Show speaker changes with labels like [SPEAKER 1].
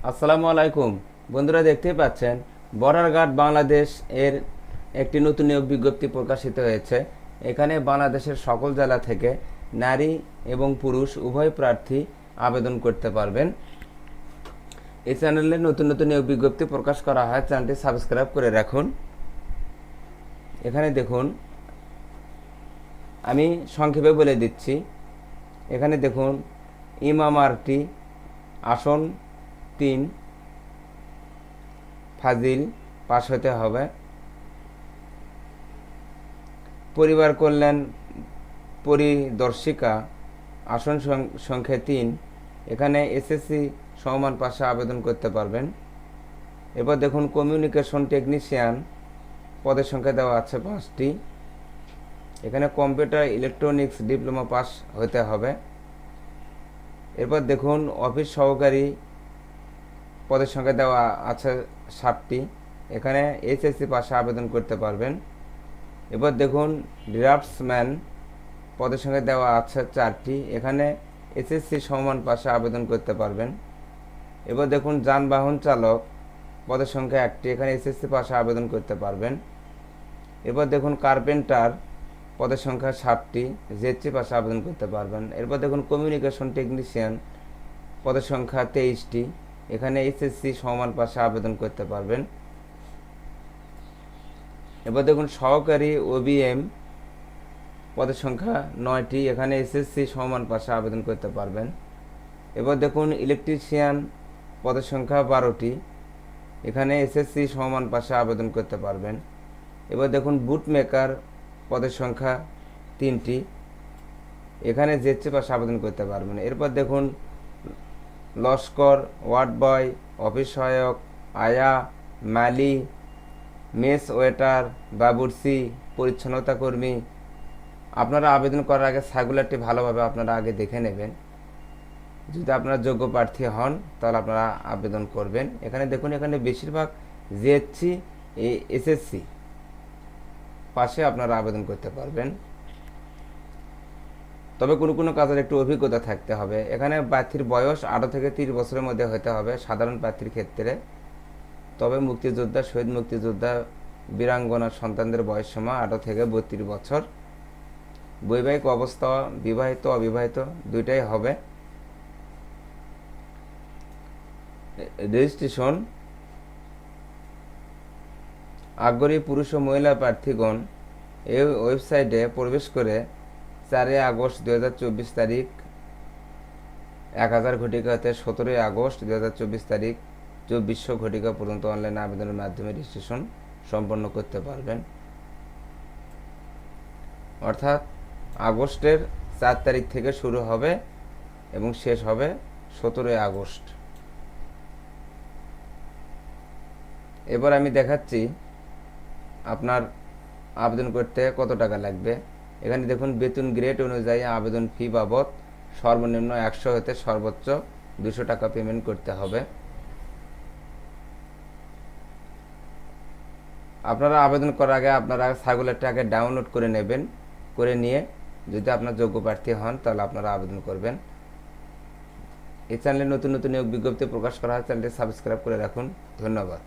[SPEAKER 1] আসসালামু আলাইকুম বন্ধুরা, দেখতেই পাচ্ছেন বর্ডার বাংলাদেশ এর একটি নতুন নিয়োগ বিজ্ঞপ্তি প্রকাশিত হয়েছে। এখানে বাংলাদেশের সকল জেলা থেকে নারী এবং পুরুষ উভয় প্রার্থী আবেদন করতে পারবেন। এই চ্যানেলে নতুন নতুন নিয়োগ বিজ্ঞপ্তি প্রকাশ করা হয়, চ্যানেলটি সাবস্ক্রাইব করে রাখুন। এখানে দেখুন, আমি সংক্ষেপে বলে দিচ্ছি। এখানে দেখুন, ইমামারটি আসন 3, ফাজিল পাশ হতে হবে। পরিবার কল্যাণ পরিদর্শিকা আসন সংখ্যা 3, এখানে এসএসসি সমমান পাশে আবেদন করতে পারবেন। এরপর দেখুন, কমিউনিকেশন টেকনিশিয়ান পদের সংখ্যা দেওয়া আছে 5টি, এখানে কম্পিউটার ইলেকট্রনিক্স ডিপ্লোমা পাস হতে হবে। এরপর দেখুন, অফিস সহকারী পদের সংখ্যা দেওয়া আছে 7টি, এখানে এইচএসসি পাশে আবেদন করতে পারবেন। এবার দেখুন, ড্রাফটসম্যান পদের সংখ্যা দেওয়া আছে 4টি, এখানে এসএসসি সমমান পাশে আবেদন করতে পারবেন। এবার দেখুন, যানবাহন চালক পদের সংখ্যা 1টি, এখানে এসএসসি পাশে আবেদন করতে পারবেন। এবার দেখুন, কার্পেন্টার পদের সংখ্যা 7টি, জেএসসি পাশে আবেদন করতে পারবেন। এরপর দেখুন, কমিউনিকেশন টেকনিশিয়ান পদের সংখ্যা 23টি, এখানে এসএসসি সমমান পাশে আবেদন করতে পারবেন। এবার দেখুন, সহকারী ওবিএম পদের সংখ্যা 9টি, এখানে এসএসসি সমমান পাশে আবেদন করতে পারবেন। এবার দেখুন, ইলেকট্রিশিয়ান পদের সংখ্যা 12টি, এখানে এসএসসি সমমান পাশে আবেদন করতে পারবেন। এবার দেখুন, বুট মেকার পদের সংখ্যা 3টি, এখানে জেএসসি পাশে আবেদন করতে পারবেন। এরপর দেখুন, লস্কর, ওয়ার্ড বয়, অফিস সহায়ক, আয়া, মালি, মেস ওয়েটার, বাবুর্চি, পরিচ্ছন্নতা কর্মী। আপনারা আবেদন করার আগে সার্কুলারটি ভালোভাবে আপনারা আগে দেখে নেবেন। যদি আপনারা যোগ্য প্রার্থী হন তাহলে আপনারা আবেদন করবেন। এখানে দেখুন, এখানে বেশিরভাগ জেএসসি এসএসসি পাশে আপনারা আবেদন করতে পারবেন। তবে কোনো কোনো কাজের একটু অভিজ্ঞতা থাকতে হবে। এখানে প্রার্থীর বয়স 18 থেকে 30 বছরের মধ্যে হতে হবে সাধারণ প্রার্থীর ক্ষেত্রে। তবে মুক্তিযোদ্ধা, শহীদ মুক্তিযোদ্ধা, বীরাঙ্গনার সন্তানদের বয়স সীমা 18 থেকে 32 বছর। বৈবাহিক অবস্থা বিবাহিত অবিবাহিত দুইটাই হবে। রেজিস্ট্রেশন, আগ্রহী পুরুষ ও মহিলা প্রার্থীগণ এই ওয়েবসাইটে প্রবেশ করে 4 আগস্ট 2024 তারিখ 1000 ঘটিকা হতে 17 আগস্ট 2024 তারিখ 2400 ঘটিকা পর্যন্ত অনলাইন আবেদনের মাধ্যমে রেজিস্ট্রেশন সম্পন্ন করতে পারবেন। অর্থাৎ আগস্টের 4 তারিখ থেকে শুরু হবে এবং শেষ হবে 17 আগস্ট। এবার আমি দেখাচ্ছি আপনার আবেদন করতে কত টাকা লাগবে। এখানে দেখুন, বেতন গ্রেড অনুযায়ী আবেদন ফি বাবদ সর্বনিম্ন 100 হতে সর্বোচ্চ 200 টাকা পেমেন্ট করতে হবে। আপনারা আবেদন করার আগে আপনারা সার্কুলারটা আগে ডাউনলোড করে নেবেন, করে নিয়ে যদি আপনার যোগ্য প্রার্থী হন তাহলে আপনারা আবেদন করবেন। এই চ্যানেলে নতুন নতুন নিয়োগ বিজ্ঞপ্তি প্রকাশ করা হয়, চ্যানেলটি সাবস্ক্রাইব করে রাখুন। ধন্যবাদ।